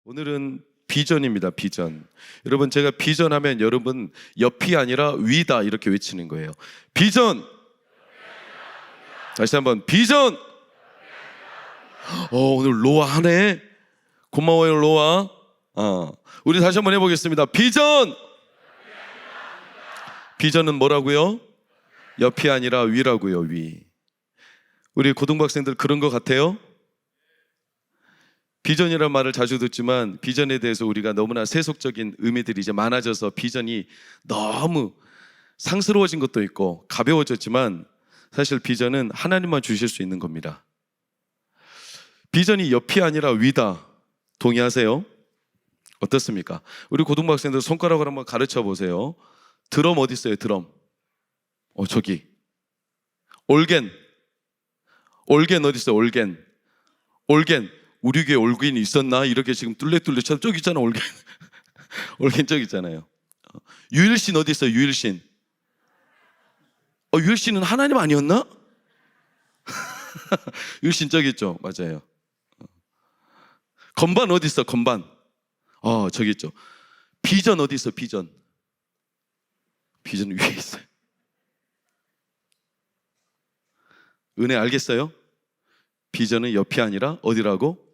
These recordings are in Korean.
오늘은 비전입니다. 비전. 여러분, 제가 비전하면 여러분 옆이 아니라 위다 이렇게 외치는 거예요. 비전. 다시 한번 비전. 오늘 로아 하네. 고마워요 로아. 우리 다시 한번 해보겠습니다. 비전. 비전은 뭐라고요? 옆이 아니라 위라고요. 위. 우리 고등학생들 그런 것 같아요? 비전이라는 말을 자주 듣지만 비전에 대해서 우리가 너무나 세속적인 의미들이 이제 많아져서 비전이 너무 상스러워진 것도 있고 가벼워졌지만 사실 비전은 하나님만 주실 수 있는 겁니다. 비전이 옆이 아니라 위다. 동의하세요? 어떻습니까? 우리 고등학생들 손가락으로 한번 가르쳐 보세요. 드럼 어디 있어요? 드럼. 저기. 올겐. 올겐 어디 있어요? 올겐. 올겐. 우리 교회 올겐이 있었나? 이렇게 지금 뚫레뚫레 쳐서 저기 있잖아 올겐. 올겐 저기 있잖아요. 유일신 어디 있어요? 유일신. 유일신은 하나님 아니었나? 유일신 저기 있죠. 맞아요. 건반 어디 있어? 건반. 저기 있죠. 비전 어디 있어? 비전. 비전 위에 있어요. 은혜 알겠어요? 비전은 옆이 아니라 어디라고?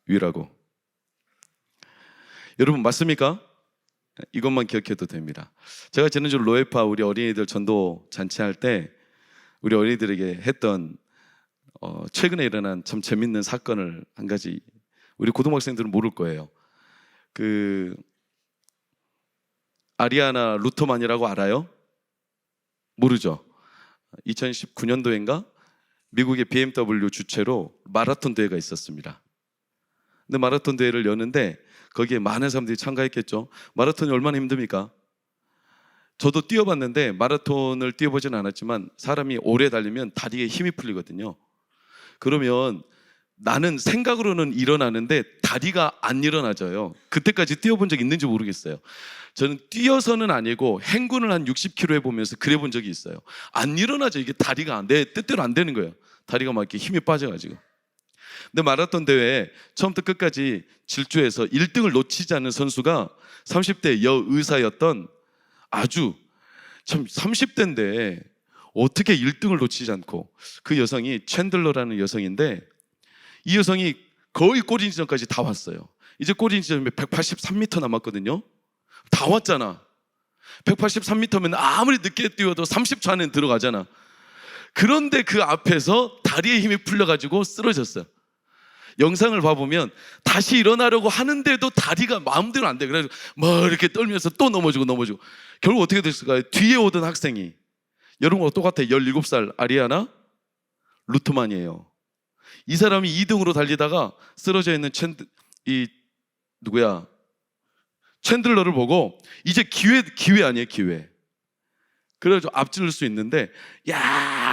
위라고. 여러분 맞습니까? 이것만 기억해도 됩니다. 제가 지난주 로에파 우리 어린이들 전도 잔치할 때 우리 어린이들에게 했던 최근에 일어난 참 재밌는 사건을 한 가지, 우리 고등학생들은 모를 거예요. 그 아리아나 루터만이라고 알아요? 모르죠? 2019년도인가 미국의 BMW 주최로 마라톤 대회가 있었습니다. 근데 마라톤 대회를 여는데 거기에 많은 사람들이 참가했겠죠. 마라톤이 얼마나 힘듭니까? 저도 뛰어봤는데 마라톤을 뛰어보지는 않았지만 사람이 오래 달리면 다리에 힘이 풀리거든요. 그러면 나는 생각으로는 일어나는데 다리가 안 일어나져요. 그때까지 뛰어본 적 있는지 모르겠어요. 저는 뛰어서는 아니고 행군을 한 60km 해보면서 그래 본 적이 있어요. 안 일어나죠. 이게 다리가 내 뜻대로 안 되는 거예요. 다리가 막 이렇게 힘이 빠져가지고. 근데 마라톤 대회에 처음부터 끝까지 질주해서 1등을 놓치지 않는 선수가 30대 여의사였던, 아주 참 30대인데 어떻게 1등을 놓치지 않고, 그 여성이 챈들러라는 여성인데 이 여성이 거의 골인 지점까지 다 왔어요. 이제 골인 지점에 183m 남았거든요. 다 왔잖아. 183m면 아무리 늦게 뛰어도 30초 안에 들어가잖아. 그런데 그 앞에서 다리에 힘이 풀려가지고 쓰러졌어요. 영상을 봐보면 다시 일어나려고 하는데도 다리가 마음대로 안 돼. 그래서 뭐 이렇게 떨면서 또 넘어지고 결국 어떻게 됐을까요? 뒤에 오던 학생이, 여러분과 똑같아요. 17살 아리아나 루트만이에요. 이 사람이 2등으로 달리다가 쓰러져 있는 챈들러를 보고 이제 기회 아니에요, 기회. 그래가지고 앞질를 수 있는데,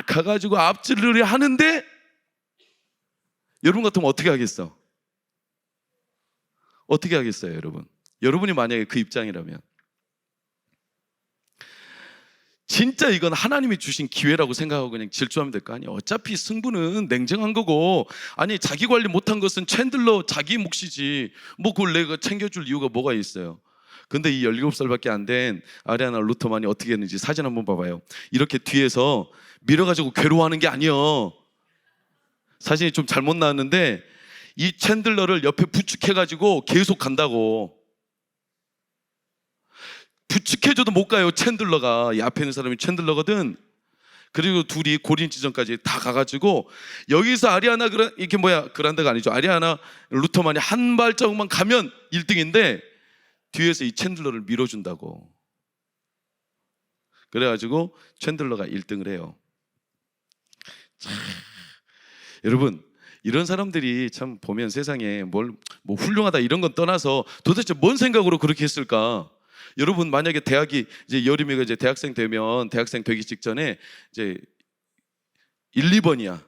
가가지고 앞질을 하는데, 여러분 같으면 어떻게 하겠어? 어떻게 하겠어요, 여러분? 여러분이 만약에 그 입장이라면. 진짜 이건 하나님이 주신 기회라고 생각하고 그냥 질주하면 될 거 아니에요. 어차피 승부는 냉정한 거고, 아니 자기 관리 못한 것은 챈들러 자기 몫이지 뭐 그걸 내가 챙겨줄 이유가 뭐가 있어요. 근데 이 17살밖에 안 된 아리아나 루터만이 어떻게 했는지 사진 한번 봐봐요. 이렇게 뒤에서 밀어가지고 괴로워하는 게 아니에요. 사진이 좀 잘못 나왔는데 이 챈들러를 옆에 부축해가지고 계속 간다고. 부축해줘도 못 가요. 챈들러가, 이 앞에 있는 사람이 챈들러거든. 그리고 둘이 고린 지점까지 다 가가지고 여기서 그란다가 아니죠. 아리아나 루터만이 한 발자국만 가면 1등인데 뒤에서 이 챈들러를 밀어준다고. 그래가지고 챈들러가 1등을 해요. 여러분, 이런 사람들이 참 보면 세상에 뭐 훌륭하다 이런 건 떠나서 도대체 뭔 생각으로 그렇게 했을까? 여러분 만약에 이제 여림이가 이제 대학생 되면, 대학생 되기 직전에 이제 1, 2번이야.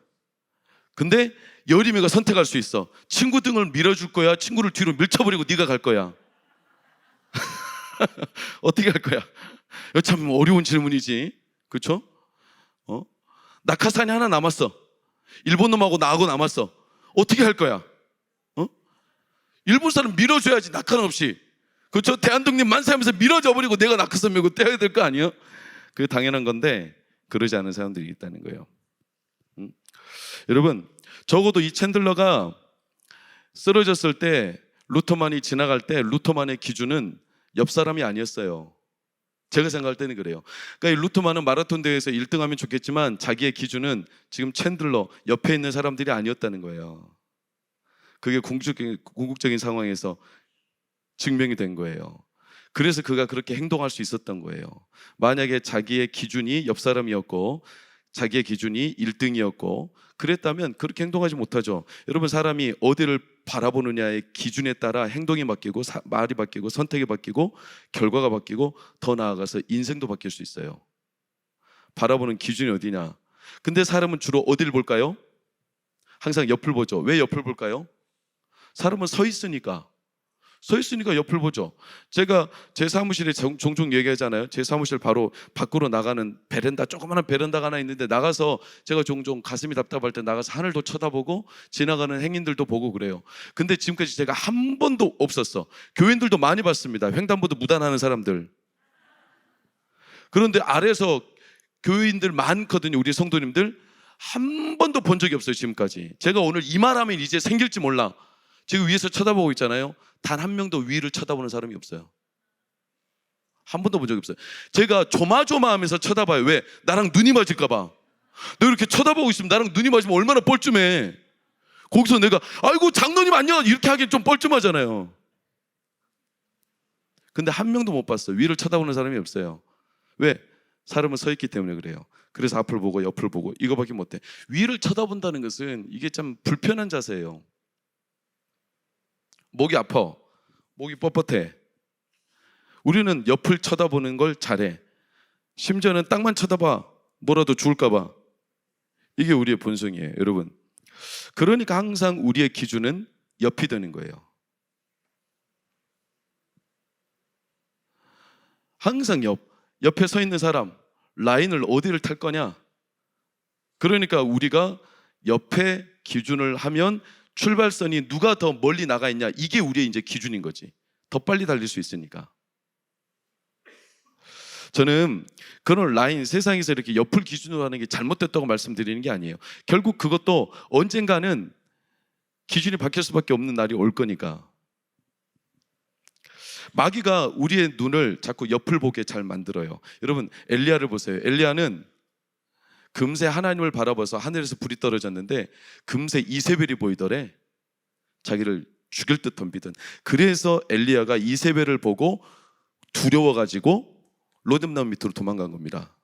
근데 여림이가 선택할 수 있어. 친구 등을 밀어줄 거야? 친구를 뒤로 밀쳐버리고 네가 갈 거야? 어떻게 할 거야? 이거 참 어려운 질문이지. 그렇죠? 낙하산이 하나 남았어. 일본 놈하고 나하고 남았어. 어떻게 할 거야? 일본 사람 밀어줘야지, 낙한 없이. 그렇죠? 대한독립 만세하면서 밀어줘 버리고 내가 낙하산 메고 떼야 될 거 아니에요? 그게 당연한 건데 그러지 않은 사람들이 있다는 거예요. 여러분, 적어도 이 챈들러가 쓰러졌을 때 루터만이 지나갈 때 루터만의 기준은 옆 사람이 아니었어요. 제가 생각할 때는 그래요. 그러니까 이 루터만은 마라톤 대회에서 1등하면 좋겠지만 자기의 기준은 지금 챈들러 옆에 있는 사람들이 아니었다는 거예요. 그게 궁극적인 상황에서 증명이 된 거예요. 그래서 그가 그렇게 행동할 수 있었던 거예요. 만약에 자기의 기준이 옆 사람이었고 자기의 기준이 1등이었고 그랬다면 그렇게 행동하지 못하죠. 여러분, 사람이 어디를 바라보느냐의 기준에 따라 행동이 바뀌고 말이 바뀌고 선택이 바뀌고 결과가 바뀌고 더 나아가서 인생도 바뀔 수 있어요. 바라보는 기준이 어디냐. 근데 사람은 주로 어디를 볼까요? 항상 옆을 보죠. 왜 옆을 볼까요? 사람은 서 있으니까 옆을 보죠. 제가 제 사무실에 종종 얘기하잖아요. 제 사무실 바로 밖으로 나가는 베란다, 조그마한 베란다가 하나 있는데 나가서 제가 종종 가슴이 답답할 때 나가서 하늘도 쳐다보고 지나가는 행인들도 보고 그래요. 근데 지금까지 제가 한 번도 없었어. 교인들도 많이 봤습니다. 횡단보도 무단하는 사람들. 그런데 아래서 교인들 많거든요. 우리 성도님들. 한 번도 본 적이 없어요. 지금까지. 제가 오늘 이 말하면 이제 생길지 몰라. 지금 위에서 쳐다보고 있잖아요. 단 한 명도 위를 쳐다보는 사람이 없어요. 한 번도 본 적이 없어요. 제가 조마조마하면서 쳐다봐요. 왜? 나랑 눈이 맞을까 봐. 내가 이렇게 쳐다보고 있으면 나랑 눈이 맞으면 얼마나 뻘쭘해. 거기서 내가 아이고 장로님 안녕 이렇게 하기엔 좀 뻘쭘하잖아요. 근데 한 명도 못 봤어요. 위를 쳐다보는 사람이 없어요. 왜? 사람은 서 있기 때문에 그래요. 그래서 앞을 보고 옆을 보고 이거밖에 못해. 위를 쳐다본다는 것은 이게 참 불편한 자세예요. 목이 아파, 목이 뻣뻣해. 우리는 옆을 쳐다보는 걸 잘해. 심지어는 땅만 쳐다봐, 뭐라도 죽을까 봐. 이게 우리의 본성이에요, 여러분. 그러니까 항상 우리의 기준은 옆이 되는 거예요. 항상 옆에 서 있는 사람, 라인을 어디를 탈 거냐. 그러니까 우리가 옆에 기준을 하면 출발선이 누가 더 멀리 나가 있냐, 이게 우리의 이제 기준인 거지. 더 빨리 달릴 수 있으니까. 저는 그런 라인, 세상에서 이렇게 옆을 기준으로 하는 게 잘못됐다고 말씀드리는 게 아니에요. 결국 그것도 언젠가는 기준이 바뀔 수밖에 없는 날이 올 거니까. 마귀가 우리의 눈을 자꾸 옆을 보게 잘 만들어요. 여러분, 엘리야를 보세요. 엘리야는 금세 하나님을 바라봐서 하늘에서 불이 떨어졌는데 금세 이세벨이 보이더래. 자기를 죽일 듯 덤비던. 그래서 엘리야가 이세벨을 보고 두려워가지고 로뎀나무 밑으로 도망간 겁니다.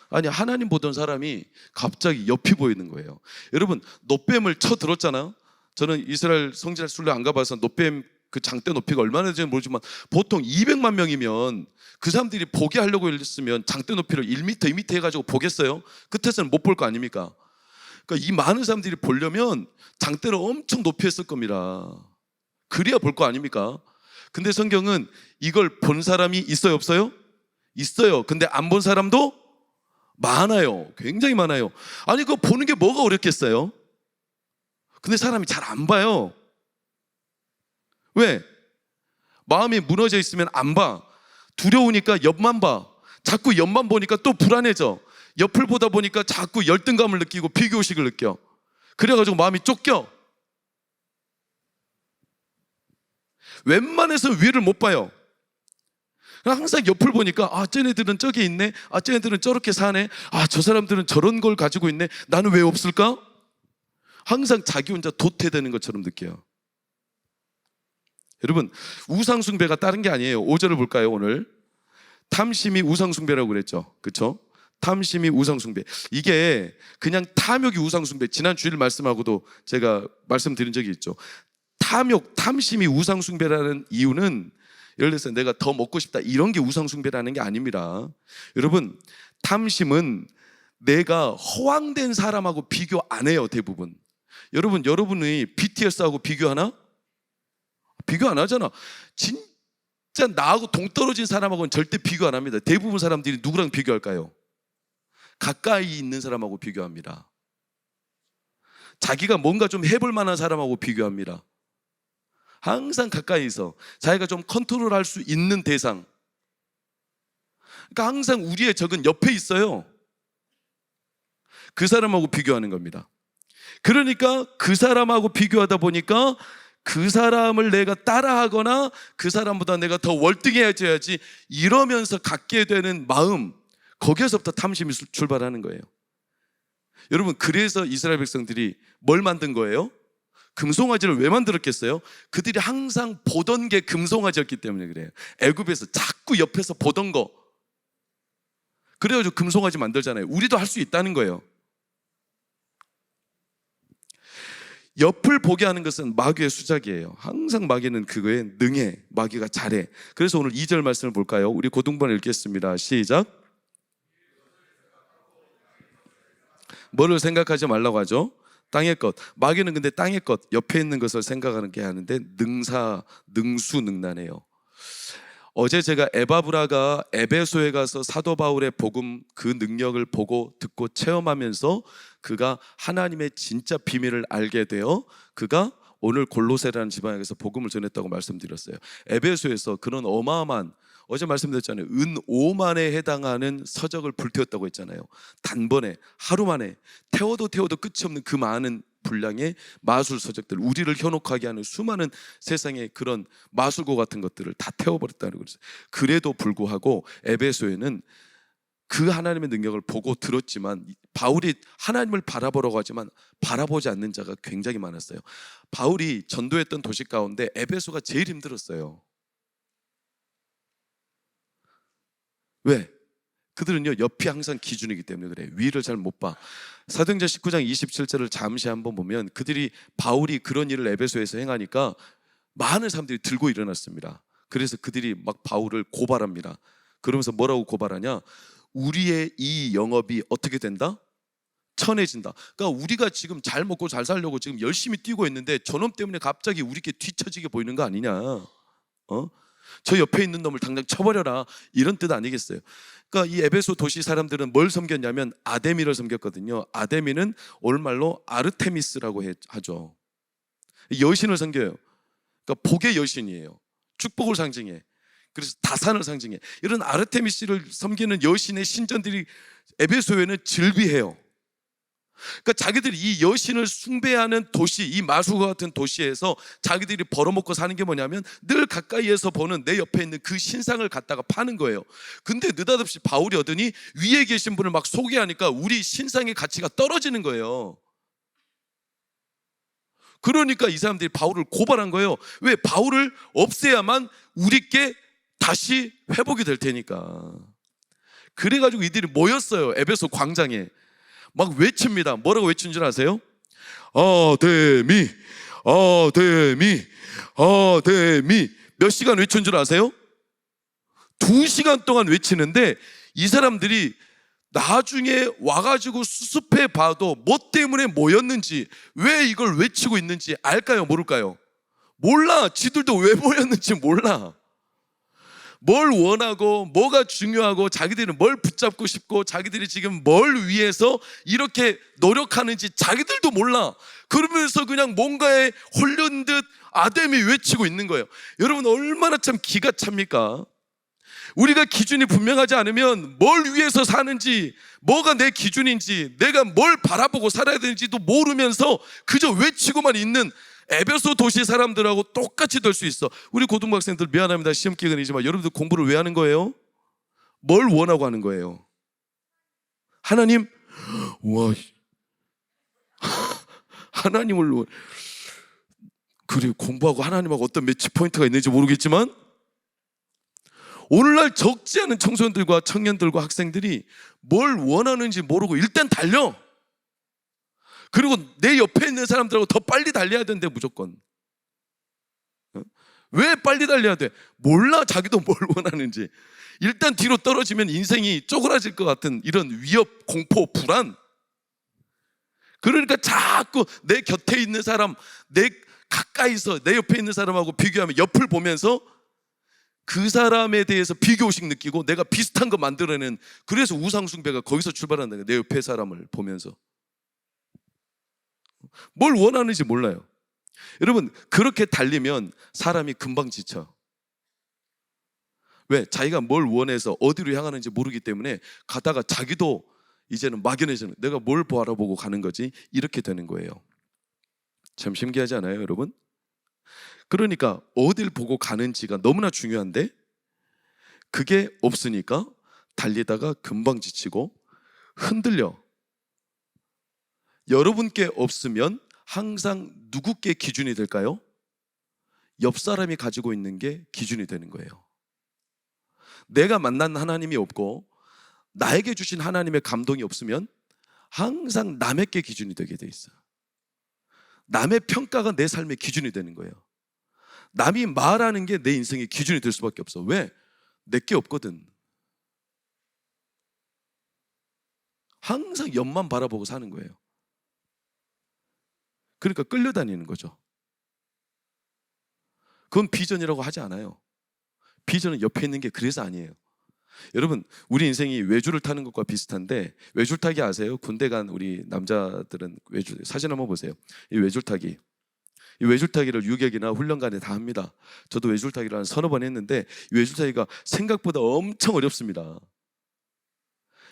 아니, 하나님 보던 사람이 갑자기 옆이 보이는 거예요. 여러분, 놋뱀을 쳐 들었잖아요. 저는 이스라엘 성지순례 순례 안 가봐서 놋뱀 그 장대 높이가 얼마나 되는지 모르지만 보통 200만 명이면 그 사람들이 보게 하려고 했으면 장대 높이를 1m, 2m 해가지고 보겠어요? 끝에서는 못 볼 거 아닙니까? 그러니까 이 많은 사람들이 보려면 장대를 엄청 높이 했을 겁니다. 그래야 볼 거 아닙니까? 근데 성경은 이걸 본 사람이 있어요, 없어요? 있어요. 근데 안 본 사람도 많아요. 굉장히 많아요. 아니, 그거 보는 게 뭐가 어렵겠어요? 근데 사람이 잘 안 봐요. 왜? 마음이 무너져 있으면 안 봐. 두려우니까 옆만 봐. 자꾸 옆만 보니까 또 불안해져. 옆을 보다 보니까 자꾸 열등감을 느끼고 비교의식을 느껴. 그래가지고 마음이 쫓겨. 웬만해서 위를 못 봐요. 항상 옆을 보니까 아, 쟤네들은 저기 있네. 아, 쟤네들은 저렇게 사네. 아, 저 사람들은 저런 걸 가지고 있네. 나는 왜 없을까? 항상 자기 혼자 도태되는 것처럼 느껴요. 여러분, 우상숭배가 다른 게 아니에요. 5절을 볼까요, 오늘? 탐심이 우상숭배라고 그랬죠. 그렇죠? 탐심이 우상숭배. 이게 그냥 탐욕이 우상숭배. 지난 주일 말씀하고도 제가 말씀드린 적이 있죠. 탐심이 우상숭배라는 이유는 예를 들어서 내가 더 먹고 싶다 이런 게 우상숭배라는 게 아닙니다. 여러분, 탐심은 내가 허황된 사람하고 비교 안 해요, 대부분. 여러분이 BTS하고 비교하나? 비교 안 하잖아. 진짜 나하고 동떨어진 사람하고는 절대 비교 안 합니다. 대부분 사람들이 누구랑 비교할까요? 가까이 있는 사람하고 비교합니다. 자기가 뭔가 좀 해볼 만한 사람하고 비교합니다. 항상 가까이서 자기가 좀 컨트롤할 수 있는 대상. 그러니까 항상 우리의 적은 옆에 있어요. 그 사람하고 비교하는 겁니다. 그러니까 그 사람하고 비교하다 보니까 그 사람을 내가 따라하거나 그 사람보다 내가 더 월등해져야지 이러면서 갖게 되는 마음, 거기에서부터 탐심이 출발하는 거예요. 여러분, 그래서 이스라엘 백성들이 뭘 만든 거예요? 금송아지를 왜 만들었겠어요? 그들이 항상 보던 게 금송아지였기 때문에 그래요. 애굽에서 자꾸 옆에서 보던 거, 그래가지고 금송아지 만들잖아요. 우리도 할 수 있다는 거예요. 옆을 보게 하는 것은 마귀의 수작이에요. 항상 마귀는 그거에 능해, 마귀가 잘해. 그래서 오늘 2절 말씀을 볼까요? 우리 고등반 읽겠습니다. 시작. 뭐를 생각하지 말라고 하죠? 땅의 것. 마귀는 근데 땅의 것, 옆에 있는 것을 생각하는 게 하는데 능수능란해요. 어제 제가 에바브라가 에베소에 가서 사도 바울의 복음, 그 능력을 보고 듣고 체험하면서 그가 하나님의 진짜 비밀을 알게 되어 그가 오늘 골로새라는 지방에서 복음을 전했다고 말씀드렸어요. 에베소에서 그런 어마어마한, 어제 말씀드렸잖아요. 은 5만에 해당하는 서적을 불태웠다고 했잖아요. 단번에, 하루 만에 태워도 끝이 없는 그 많은 분량의 마술 서적들, 우리를 현혹하게 하는 수많은 세상의 그런 마술고 같은 것들을 다 태워버렸다는 거죠. 그래도 불구하고 에베소에는 그 하나님의 능력을 보고 들었지만 바울이 하나님을 바라보려고 하지만 바라보지 않는 자가 굉장히 많았어요. 바울이 전도했던 도시 가운데 에베소가 제일 힘들었어요. 왜? 그들은요, 옆이 항상 기준이기 때문에 그래요. 위를 잘 못 봐. 사도행전 19장 27절을 잠시 한번 보면 바울이 그런 일을 에베소에서 행하니까 많은 사람들이 들고 일어났습니다. 그래서 그들이 막 바울을 고발합니다. 그러면서 뭐라고 고발하냐? 우리의 이 영업이 어떻게 된다? 천해진다. 그러니까 우리가 지금 잘 먹고 잘 살려고 지금 열심히 뛰고 있는데 저놈 때문에 갑자기 우리께 뒤처지게 보이는 거 아니냐? 저 옆에 있는 놈을 당장 쳐버려라, 이런 뜻 아니겠어요? 그러니까 이 에베소 도시 사람들은 뭘 섬겼냐면 아데미를 섬겼거든요. 아데미는 올말로 아르테미스라고 하죠. 여신을 섬겨요. 그러니까 복의 여신이에요. 축복을 상징해. 그래서 다산을 상징해. 이런 아르테미스를 섬기는 여신의 신전들이 에베소에는 즐비해요. 그러니까 자기들이 이 여신을 숭배하는 도시, 이 마수과 같은 도시에서 자기들이 벌어먹고 사는 게 뭐냐면 늘 가까이에서 보는 내 옆에 있는 그 신상을 갖다가 파는 거예요. 근데 느닷없이 바울이 오더니 위에 계신 분을 막 소개하니까 우리 신상의 가치가 떨어지는 거예요. 그러니까 이 사람들이 바울을 고발한 거예요. 왜? 바울을 없애야만 우리께 다시 회복이 될 테니까. 그래가지고 이들이 모였어요. 에베소 광장에 막 외칩니다. 뭐라고 외치는 줄 아세요? 아데미, 아데미, 아데미. 몇 시간 외친 줄 아세요? 2시간 동안 외치는데 이 사람들이 나중에 와가지고 수습해 봐도 뭐 때문에 모였는지, 왜 이걸 외치고 있는지 알까요? 모를까요? 몰라. 지들도 왜 모였는지 몰라. 뭘 원하고 뭐가 중요하고 자기들은 뭘 붙잡고 싶고 자기들이 지금 뭘 위해서 이렇게 노력하는지 자기들도 몰라. 그러면서 그냥 뭔가에 홀린 듯 아데미 외치고 있는 거예요. 여러분, 얼마나 참 기가 찹니까? 우리가 기준이 분명하지 않으면 뭘 위해서 사는지, 뭐가 내 기준인지, 내가 뭘 바라보고 살아야 되는지도 모르면서 그저 외치고만 있는 에베소 도시 사람들하고 똑같이 될 수 있어. 우리 고등학생들 미안합니다. 시험 기간이지만 여러분들 공부를 왜 하는 거예요? 뭘 원하고 하는 거예요? 하나님, 와, 하나님을, 그래, 공부하고 하나님하고 어떤 매치 포인트가 있는지 모르겠지만 오늘날 적지 않은 청소년들과 청년들과 학생들이 뭘 원하는지 모르고 일단 달려. 그리고 내 옆에 있는 사람들하고 더 빨리 달려야 되는데 무조건. 왜 빨리 달려야 돼? 몰라. 자기도 뭘 원하는지. 일단 뒤로 떨어지면 인생이 쪼그라질 것 같은 이런 위협, 공포, 불안. 그러니까 자꾸 내 곁에 있는 사람, 내 가까이서 내 옆에 있는 사람하고 비교하면 옆을 보면서 그 사람에 대해서 비교의식 느끼고 내가 비슷한 거 만들어내는, 그래서 우상숭배가 거기서 출발한다. 내 옆에 사람을 보면서 뭘 원하는지 몰라요. 여러분, 그렇게 달리면 사람이 금방 지쳐. 왜? 자기가 뭘 원해서 어디로 향하는지 모르기 때문에 가다가 자기도 이제는 막연해지는, 내가 뭘 바라보고 가는 거지? 이렇게 되는 거예요. 참 신기하지 않아요, 여러분? 그러니까 어딜 보고 가는지가 너무나 중요한데 그게 없으니까 달리다가 금방 지치고 흔들려. 여러분께 없으면 항상 누구께 기준이 될까요? 옆 사람이 가지고 있는 게 기준이 되는 거예요. 내가 만난 하나님이 없고 나에게 주신 하나님의 감동이 없으면 항상 남에게 기준이 되게 돼 있어요. 남의 평가가 내 삶의 기준이 되는 거예요. 남이 말하는 게 내 인생의 기준이 될 수밖에 없어. 왜? 내게 없거든. 항상 옆만 바라보고 사는 거예요. 그러니까 끌려다니는 거죠. 그건 비전이라고 하지 않아요. 비전은 옆에 있는 게 그래서 아니에요. 여러분, 우리 인생이 외줄을 타는 것과 비슷한데, 외줄 타기 아세요? 군대 간 우리 남자들은 외줄, 사진 한번 보세요. 이 외줄 타기, 이 외줄 타기를 유격이나 훈련관에 다 합니다. 저도 외줄 타기를 한 서너 번 했는데 이 외줄 타기가 생각보다 엄청 어렵습니다.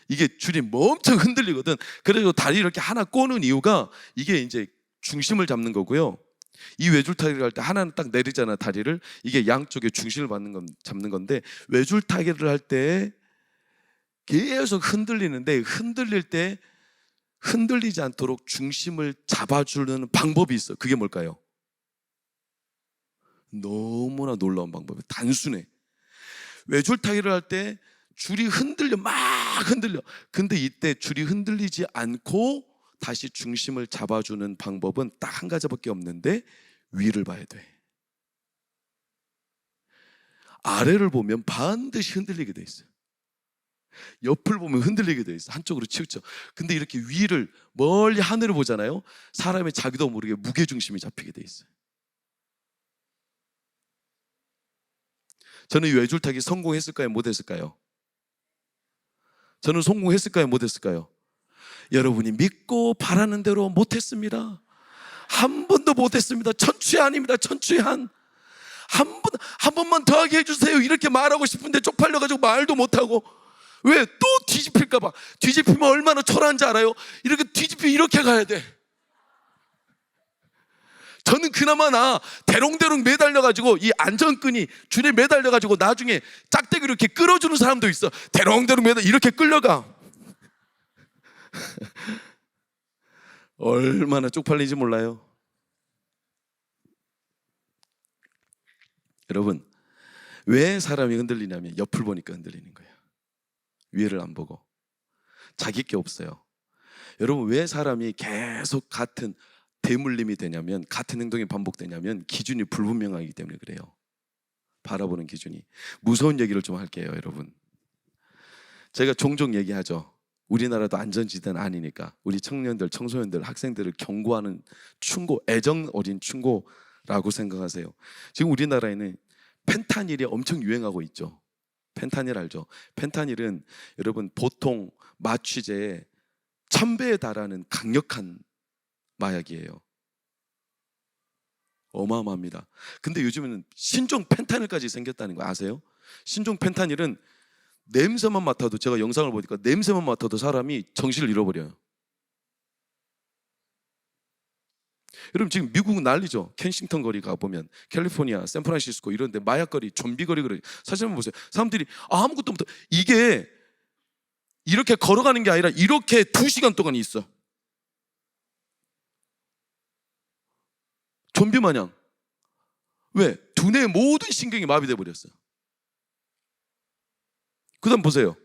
이게 줄이 엄청 흔들리거든. 그래서 다리 이렇게 하나 꼬는 이유가 이게 이제 중심을 잡는 거고요. 이 외줄타기를 할 때 하나는 딱 내리잖아, 다리를. 이게 양쪽에 중심을 잡는 건데, 외줄타기를 할 때 계속 흔들리는데, 흔들릴 때 흔들리지 않도록 중심을 잡아주는 방법이 있어. 그게 뭘까요? 너무나 놀라운 방법이에요. 단순해. 외줄타기를 할 때 줄이 흔들려, 막 흔들려. 근데 이때 줄이 흔들리지 않고 다시 중심을 잡아주는 방법은 딱 한 가지밖에 없는데, 위를 봐야 돼. 아래를 보면 반드시 흔들리게 돼 있어요. 옆을 보면 흔들리게 돼 있어. 한쪽으로 치우쳐. 근데 이렇게 위를, 멀리 하늘을 보잖아요. 사람의 자기도 모르게 무게중심이 잡히게 돼 있어요. 저는 이 외줄타기 성공했을까요? 못했을까요? 저는 성공했을까요? 못했을까요? 여러분이 믿고 바라는 대로 못했습니다. 한 번도 못했습니다. 천추의 한입니다. 천추의 한. 한 번만 더 하게 해주세요. 이렇게 말하고 싶은데 쪽팔려가지고 말도 못하고. 왜? 또 뒤집힐까봐. 뒤집히면 얼마나 초라한지 알아요? 이렇게 뒤집히면 이렇게 가야 돼. 저는 그나마 대롱대롱 매달려가지고 이 안전끈이 줄에 매달려가지고 나중에 짝대기로 이렇게 끌어주는 사람도 있어. 대롱대롱 이렇게 끌려가. 얼마나 쪽팔리지 몰라요. 여러분, 왜 사람이 흔들리냐면 옆을 보니까 흔들리는 거예요. 위를 안 보고. 자기 게 없어요. 여러분, 왜 사람이 계속 같은 대물림이 되냐면, 같은 행동이 반복되냐면 기준이 불분명하기 때문에 그래요. 바라보는 기준이. 무서운 얘기를 좀 할게요, 여러분. 제가 종종 얘기하죠. 우리나라도 안전지대는 아니니까 우리 청년들, 청소년들, 학생들을 경고하는 충고, 애정 어린 충고라고 생각하세요. 지금 우리나라에는 펜타닐이 엄청 유행하고 있죠. 펜타닐 알죠? 펜타닐은 여러분 보통 마취제의 1000배에 달하는 강력한 마약이에요. 어마어마합니다. 근데 요즘에는 신종 펜타닐까지 생겼다는 거 아세요? 신종 펜타닐은 냄새만 맡아도, 제가 영상을 보니까 냄새만 맡아도 사람이 정신을 잃어버려요. 여러분, 지금 미국은 난리죠. 켄싱턴 거리 가보면, 캘리포니아, 샌프란시스코 이런 데 마약거리, 좀비거리 그래. 사진 한번 보세요. 사람들이 아무것도 못해. 이게 이렇게 걸어가는 게 아니라 이렇게 2시간 동안 있어. 좀비 마냥. 왜? 두뇌의 모든 신경이 마비돼 버렸어요. 그 다음 보세요.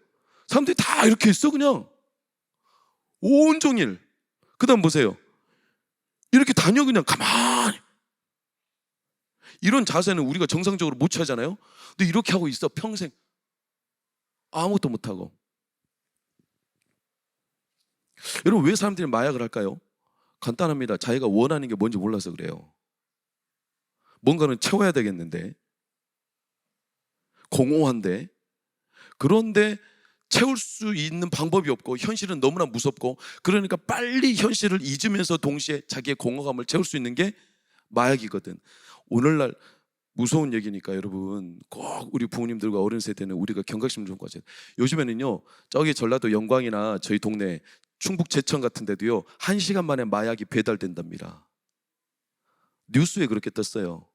사람들이 다 이렇게 있어, 그냥 온종일. 그 다음 보세요. 이렇게 다녀, 그냥 가만히. 이런 자세는 우리가 정상적으로 못 취하잖아요. 근데 이렇게 하고 있어, 평생. 아무것도 못하고. 여러분, 왜 사람들이 마약을 할까요? 간단합니다. 자기가 원하는 게 뭔지 몰라서 그래요. 뭔가는 채워야 되겠는데, 공허한데, 그런데 채울 수 있는 방법이 없고 현실은 너무나 무섭고, 그러니까 빨리 현실을 잊으면서 동시에 자기의 공허감을 채울 수 있는 게 마약이거든. 오늘날 무서운 얘기니까 여러분 꼭 우리 부모님들과 어린 세대는 우리가 경각심 좀 가져야 돼요. 요즘에는요 저기 전라도 영광이나 저희 동네 충북 제천 같은 데도요 1시간 만에 마약이 배달된답니다. 뉴스에 그렇게 떴어요.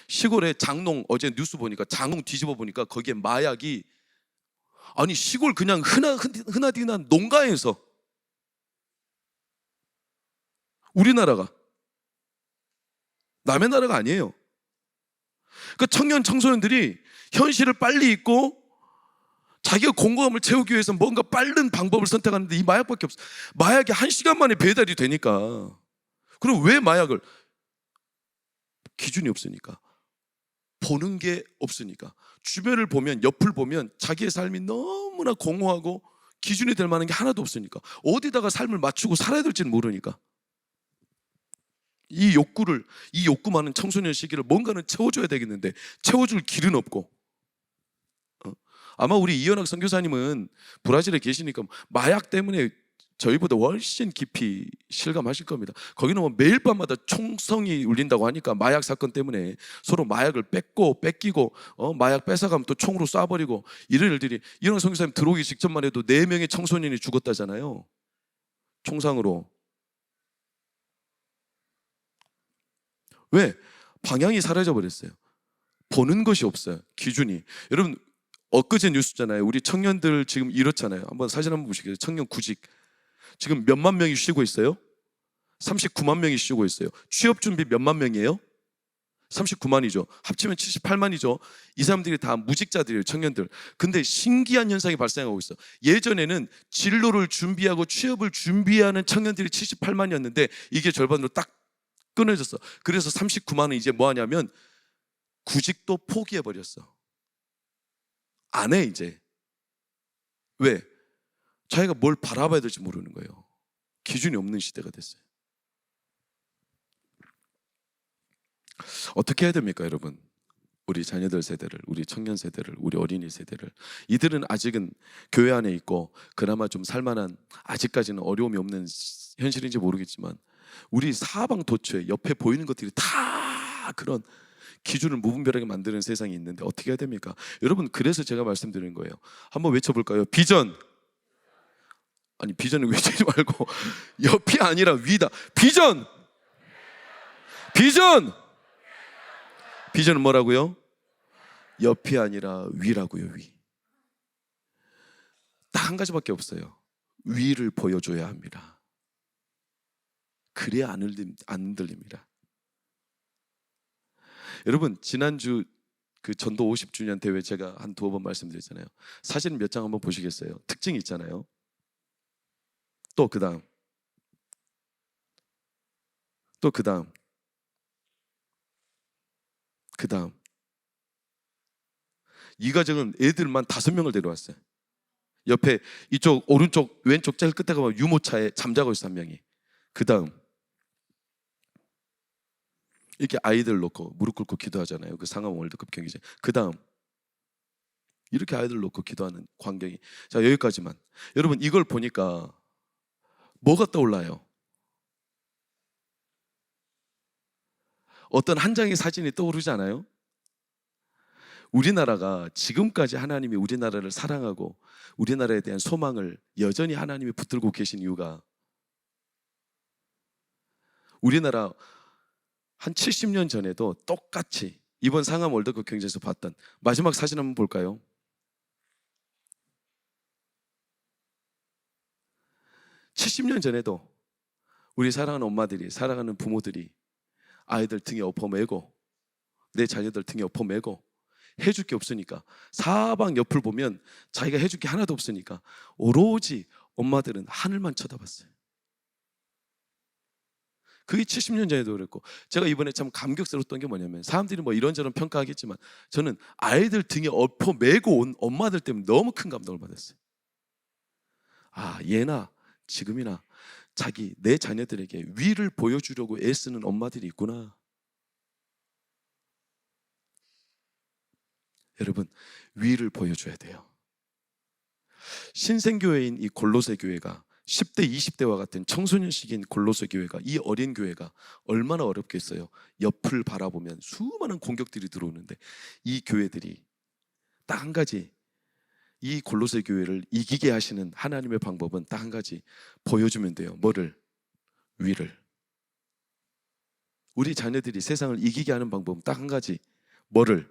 시골에 장농, 어제 뉴스 보니까 장농 뒤집어 보니까 거기에 마약이, 아니 시골 그냥 흔하디흔한 농가에서, 우리나라가 남의 나라가 아니에요. 그 청년 청소년들이 현실을 빨리 잊고 자기가 공허함을 채우기 위해서 뭔가 빠른 방법을 선택하는데 이 마약밖에 없어. 마약이 1시간 만에 배달이 되니까. 그럼 왜 마약을? 기준이 없으니까, 보는 게 없으니까. 주변을 보면, 옆을 보면 자기의 삶이 너무나 공허하고 기준이 될 만한 게 하나도 없으니까, 어디다가 삶을 맞추고 살아야 될지는 모르니까 이 욕구 많은 청소년 시기를 뭔가는 채워줘야 되겠는데 채워줄 길은 없고. 아마 우리 이현학 선교사님은 브라질에 계시니까 마약 때문에 저희보다 훨씬 깊이 실감하실 겁니다. 거기는 뭐 매일 밤마다 총성이 울린다고 하니까 마약 사건 때문에 서로 마약을 뺏기고 마약 뺏어가면 또 총으로 쏴버리고 이런 일들이, 이현학 선교사님 들어오기 직전만 해도 4명의 청소년이 죽었다잖아요, 총상으로. 왜? 방향이 사라져 버렸어요. 보는 것이 없어요, 기준이. 여러분 엊그제 뉴스잖아요. 우리 청년들 지금 이렇잖아요. 한번 사진 한번 보시겠어요? 청년 구직 지금 몇만 명이 쉬고 있어요? 39만 명이 쉬고 있어요. 취업 준비 몇만 명이에요? 39만이죠. 합치면 78만이죠. 이 사람들이 다 무직자들이에요, 청년들. 근데 신기한 현상이 발생하고 있어. 예전에는 진로를 준비하고 취업을 준비하는 청년들이 78만이었는데 이게 절반으로 딱 끊어졌어. 그래서 39만은 이제 뭐 하냐면 구직도 포기해 버렸어. 안 해 이제. 왜? 자기가 뭘 바라봐야 될지 모르는 거예요. 기준이 없는 시대가 됐어요. 어떻게 해야 됩니까, 여러분? 우리 자녀들 세대를, 우리 청년 세대를, 우리 어린이 세대를. 이들은 아직은 교회 안에 있고 그나마 좀 살만한, 아직까지는 어려움이 없는 현실인지 모르겠지만 우리 사방 도처에 옆에 보이는 것들이 다 그런 기준을 무분별하게 만드는 세상이 있는데 어떻게 해야 됩니까? 여러분, 그래서 제가 말씀드리는 거예요. 한번 외쳐볼까요? 비전. 아니, 비전을 외치지 말고 옆이 아니라 위다. 비전. 비전. 비전은 뭐라고요? 옆이 아니라 위라고요. 위. 딱 한 가지밖에 없어요. 위를 보여줘야 합니다. 그래야 안 흔들립니다. 여러분, 지난주 그 전도 50주년 대회 제가 한 2번 말씀드렸잖아요. 사진 몇 장 한번 보시겠어요? 특징이 있잖아요. 또 그 다음, 또 그 다음, 그 다음. 이 가정은 애들만 5명을 데려왔어요. 옆에 이쪽 오른쪽 왼쪽 제일 끝에 가면 유모차에 잠자고 있어, 한 명이. 그 다음, 이렇게 아이들 놓고 무릎 꿇고 기도하잖아요. 그 상암 월드컵 경기장. 그 다음, 이렇게 아이들 놓고 기도하는 광경이. 자, 여기까지만. 여러분, 이걸 보니까 뭐가 떠올라요? 어떤 한 장의 사진이 떠오르지 않아요? 우리나라가 지금까지 하나님이 우리나라를 사랑하고 우리나라에 대한 소망을 여전히 하나님이 붙들고 계신 이유가, 우리나라 한 70년 전에도 똑같이 이번 상암 월드컵 경기에서 봤던 마지막 사진 한번 볼까요? 70년 전에도 우리 사랑하는 엄마들이, 사랑하는 부모들이 아이들 등에 엎어매고, 내 자녀들 등에 엎어매고 해줄 게 없으니까, 사방 옆을 보면 자기가 해줄 게 하나도 없으니까 오로지 엄마들은 하늘만 쳐다봤어요. 그게 70년 전에도 그랬고, 제가 이번에 참 감격스러웠던 게 뭐냐면, 사람들이 뭐 이런저런 평가하겠지만 저는 아이들 등에 엎어매고 온 엄마들 때문에 너무 큰 감동을 받았어요. 아, 예나 지금이나 내 자녀들에게 위를 보여주려고 애쓰는 엄마들이 있구나. 여러분, 위를 보여줘야 돼요. 신생교회인 이 골로새 교회가 10대, 20대와 같은 청소년 시기인 골로새 교회가, 이 어린 교회가 얼마나 어렵겠어요. 옆을 바라보면 수많은 공격들이 들어오는데 이 교회들이 딱 한 가지, 이 골로새 교회를 이기게 하시는 하나님의 방법은 딱 한 가지 보여주면 돼요. 뭐를? 위를. 우리 자녀들이 세상을 이기게 하는 방법은 딱 한 가지. 뭐를?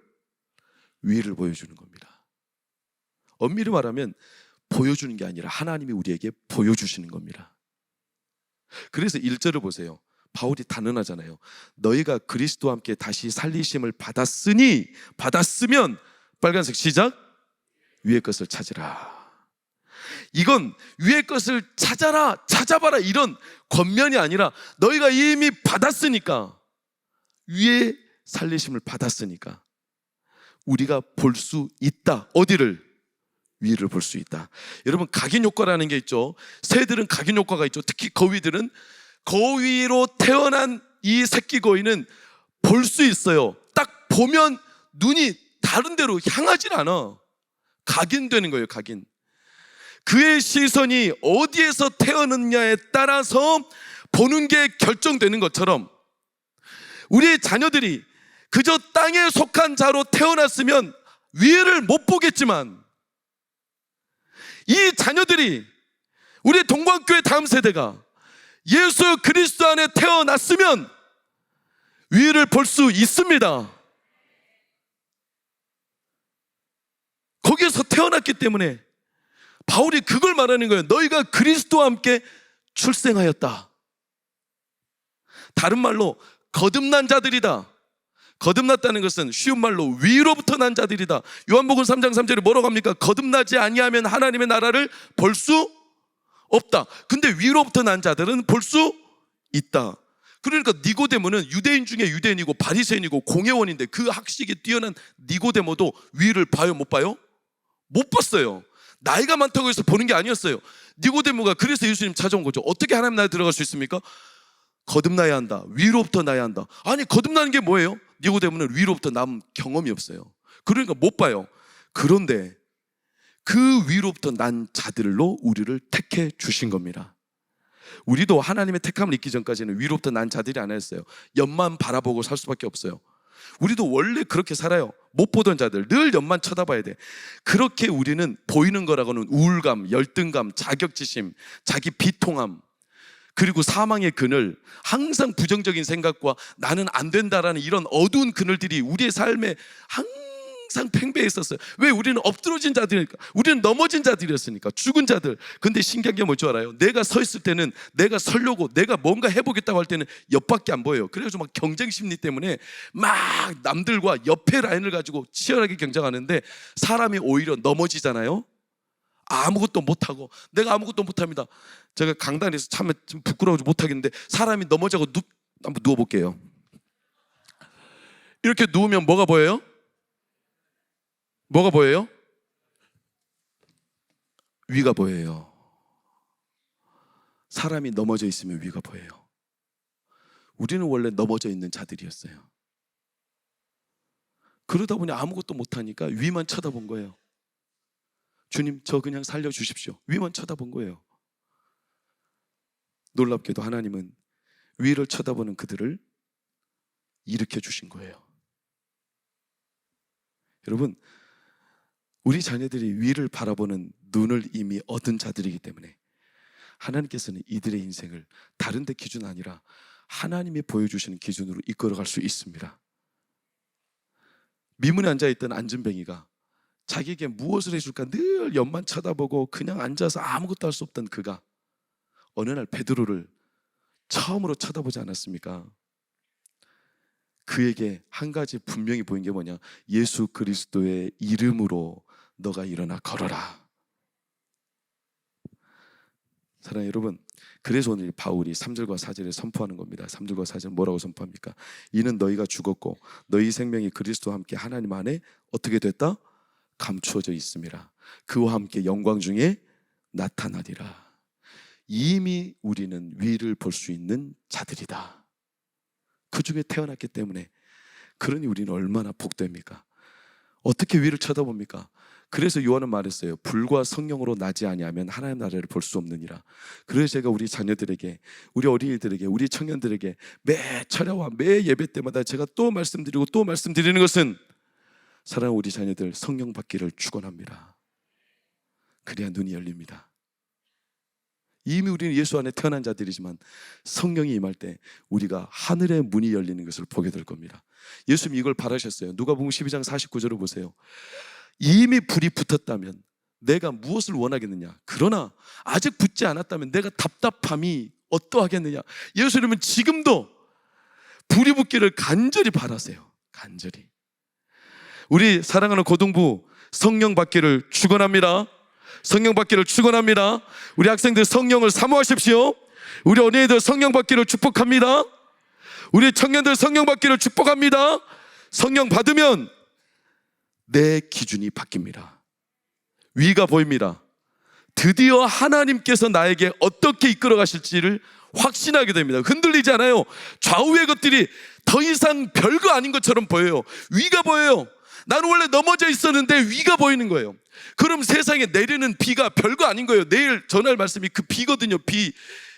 위를 보여주는 겁니다. 엄밀히 말하면 보여주는 게 아니라 하나님이 우리에게 보여주시는 겁니다. 그래서 1절을 보세요. 바울이 단언하잖아요. 너희가 그리스도와 함께 다시 살리심을 받았으면, 빨간색 시작, 위의 것을 찾으라. 이건 위의 것을 찾아라, 찾아봐라 이런 권면이 아니라 너희가 이미 받았으니까, 위의 살리심을 받았으니까 우리가 볼 수 있다. 어디를? 위를 볼 수 있다. 여러분, 각인효과라는 게 있죠. 새들은 각인효과가 있죠. 특히 거위들은, 거위로 태어난 이 새끼 거위는 볼 수 있어요. 딱 보면 눈이 다른 데로 향하질 않아. 각인되는 거예요. 각인. 그의 시선이 어디에서 태어났냐에 따라서 보는 게 결정되는 것처럼 우리의 자녀들이 그저 땅에 속한 자로 태어났으면 위를 못 보겠지만, 이 자녀들이, 우리 동광교회 다음 세대가 예수 그리스도 안에 태어났으면 위를 볼 수 있습니다. 거기에서 태어났기 때문에 바울이 그걸 말하는 거예요. 너희가 그리스도와 함께 출생하였다. 다른 말로 거듭난 자들이다. 거듭났다는 것은 쉬운 말로 위로부터 난 자들이다. 요한복음 3장 3절에 뭐라고 합니까? 거듭나지 아니하면 하나님의 나라를 볼 수 없다. 근데 위로부터 난 자들은 볼 수 있다. 그러니까 니고데모는 유대인 중에 유대인이고 바리새인이고 공회원인데 그 학식이 뛰어난 니고데모도 위를 봐요, 못 봐요? 못 봤어요. 나이가 많다고 해서 보는 게 아니었어요. 니고데모가 그래서 예수님 찾아온 거죠. 어떻게 하나님 나라에 들어갈 수 있습니까? 거듭나야 한다. 위로부터 나야 한다. 아니, 거듭나는 게 뭐예요? 니고데모는 위로부터 남 경험이 없어요. 그러니까 못 봐요. 그런데 그 위로부터 난 자들로 우리를 택해 주신 겁니다. 우리도 하나님의 택함을 잊기 전까지는 위로부터 난 자들이 아니었어요. 옆만 바라보고 살 수밖에 없어요. 우리도 원래 그렇게 살아요. 못 보던 자들, 늘 옆만 쳐다봐야 돼. 그렇게 우리는 보이는 거라고는 우울감, 열등감, 자격지심, 자기 비통함, 그리고 사망의 그늘, 항상 부정적인 생각과 나는 안 된다라는 이런 어두운 그늘들이 우리의 삶에 항상 팽배했었어요. 왜? 우리는 엎드러진 자들이니까. 우리는 넘어진 자들이었으니까. 죽은 자들. 근데 신기한 게 뭔지 알아요? 내가 서 있을 때는, 내가 서려고, 내가 뭔가 해보겠다고 할 때는 옆밖에 안 보여요. 그래가지고 막 경쟁 심리 때문에 막 남들과 옆에 라인을 가지고 치열하게 경쟁하는데 사람이 오히려 넘어지잖아요. 아무것도 못하고, 내가 아무것도 못합니다. 제가 강단에서 참 부끄러워서 못하겠는데 사람이 넘어져고 한번 누워볼게요. 이렇게 누우면 뭐가 보여요? 뭐가 보여요? 위가 보여요. 사람이 넘어져 있으면 위가 보여요. 우리는 원래 넘어져 있는 자들이었어요. 그러다 보니 아무것도 못하니까 위만 쳐다본 거예요. 주님, 저 그냥 살려주십시오. 위만 쳐다본 거예요. 놀랍게도 하나님은 위를 쳐다보는 그들을 일으켜 주신 거예요. 여러분, 우리 자녀들이 위를 바라보는 눈을 이미 얻은 자들이기 때문에 하나님께서는 이들의 인생을 다른 데 기준 아니라 하나님이 보여주시는 기준으로 이끌어갈 수 있습니다. 미문에 앉아있던 안진뱅이가 자기에게 무엇을 해줄까 늘 옆만 쳐다보고 그냥 앉아서 아무것도 할 수 없던 그가 어느 날 베드로를 처음으로 쳐다보지 않았습니까? 그에게 한 가지 분명히 보인 게 뭐냐? 예수 그리스도의 이름으로 너가 일어나 걸어라. 사랑하는 여러분, 그래서 오늘 바울이 3절과 4절에 선포하는 겁니다. 3절과 4절 뭐라고 선포합니까? 이는 너희가 죽었고 너희 생명이 그리스도와 함께 하나님 안에 어떻게 됐다? 감추어져 있음이라. 그와 함께 영광 중에 나타나리라. 이미 우리는 위를 볼 수 있는 자들이다. 그 중에 태어났기 때문에, 그러니 우리는 얼마나 복됩니까? 어떻게 위를 쳐다봅니까? 그래서 요한은 말했어요. 불과 성령으로 나지 아니하면 하나님 나라를 볼 수 없느니라. 그래서 제가 우리 자녀들에게, 우리 어린이들에게, 우리 청년들에게 매 철야와 매 예배 때마다 제가 또 말씀드리고 또 말씀드리는 것은, 사랑하는 우리 자녀들 성령 받기를 축원합니다. 그래야 눈이 열립니다. 이미 우리는 예수 안에 태어난 자들이지만 성령이 임할 때 우리가 하늘의 문이 열리는 것을 보게 될 겁니다. 예수님이 이걸 바라셨어요. 누가복음 12장 49절을 보세요. 이미 불이 붙었다면 내가 무엇을 원하겠느냐? 그러나 아직 붙지 않았다면 내가 답답함이 어떠하겠느냐? 예수님은 지금도 불이 붙기를 간절히 바라세요. 간절히. 우리 사랑하는 고등부 성령 받기를 축원합니다. 성령 받기를 축원합니다. 우리 학생들 성령을 사모하십시오. 우리 어린이들 성령 받기를 축복합니다. 우리 청년들 성령 받기를 축복합니다. 성령 받으면 내 기준이 바뀝니다. 위가 보입니다. 드디어 하나님께서 나에게 어떻게 이끌어 가실지를 확신하게 됩니다. 흔들리지 않아요. 좌우의 것들이 더 이상 별거 아닌 것처럼 보여요. 위가 보여요. 나는 원래 넘어져 있었는데 위가 보이는 거예요. 그럼 세상에 내리는 비가 별거 아닌 거예요. 내일 전할 말씀이 그 비거든요.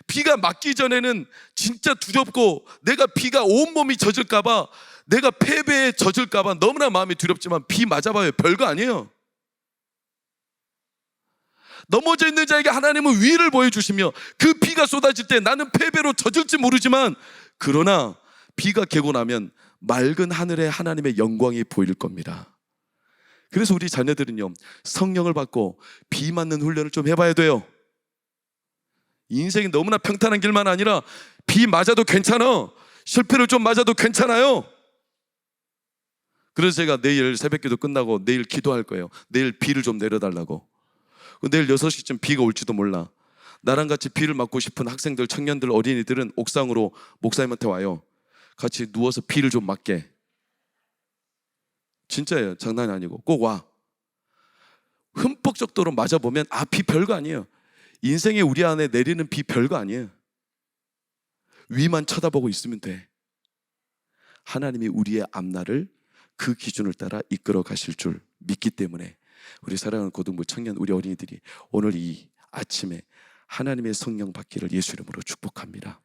비가 맞기 전에는 진짜 두렵고, 내가 비가 온몸이 젖을까봐, 내가 패배에 젖을까봐 너무나 마음이 두렵지만 비 맞아봐요. 별거 아니에요. 넘어져 있는 자에게 하나님은 위를 보여주시며, 그 비가 쏟아질 때 나는 패배로 젖을지 모르지만, 그러나 비가 개고 나면 맑은 하늘에 하나님의 영광이 보일 겁니다. 그래서 우리 자녀들은요, 성령을 받고 비 맞는 훈련을 좀 해봐야 돼요. 인생이 너무나 평탄한 길만 아니라 비 맞아도 괜찮아. 실패를 좀 맞아도 괜찮아요. 그래서 제가 내일 새벽기도 끝나고 내일 기도할 거예요. 내일 비를 좀 내려달라고. 내일 6시쯤 비가 올지도 몰라. 나랑 같이 비를 맞고 싶은 학생들, 청년들, 어린이들은 옥상으로 목사님한테 와요. 같이 누워서 비를 좀 맞게. 진짜예요. 장난이 아니고 꼭 와. 흠뻑 적도로 맞아보면 비 별거 아니에요. 인생에 우리 안에 내리는 비 별거 아니에요. 위만 쳐다보고 있으면 돼. 하나님이 우리의 앞날을 그 기준을 따라 이끌어 가실 줄 믿기 때문에, 우리 사랑하는 고등부 청년, 우리 어린이들이 오늘 이 아침에 하나님의 성령 받기를 예수 이름으로 축복합니다.